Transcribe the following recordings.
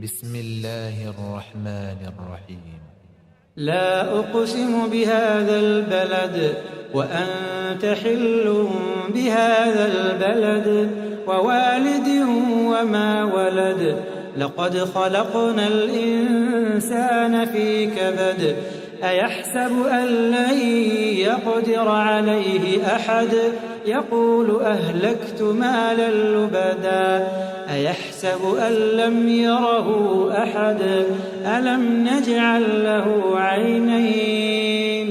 بسم الله الرحمن الرحيم. لا أقسم بهذا البلد وأنت حل بهذا البلد ووالد وما ولد لقد خلقنا الإنسان في كبد أيحسب أن لن يقدر عليه أحد يقول أهلكت مالا لبدا أيحسب أن لم يره أحد ألم نجعل له عينين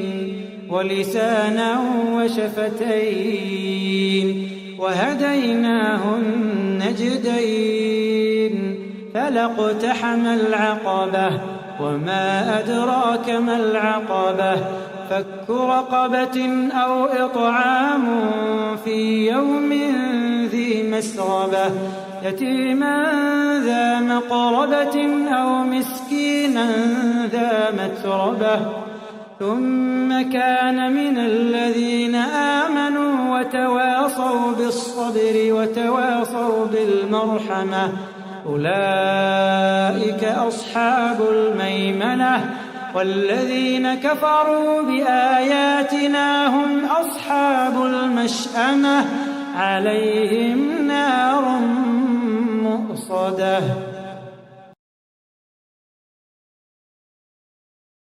ولسانا وشفتين وهديناه النجدين فلاقتحم العقبة وما أدراك ما العقبة فك رقبة أو إطعام في يوم ذي مسغبة يتيما ذا مقربة أو مسكينا ذا متربة ثم كان من الذين آمنوا وتواصوا بالصبر وتواصوا بالمرحمة أولئك أصحاب الميمنة والذين كفروا بآياتنا هم أصحاب المشأمة عليهم نار مؤصدة.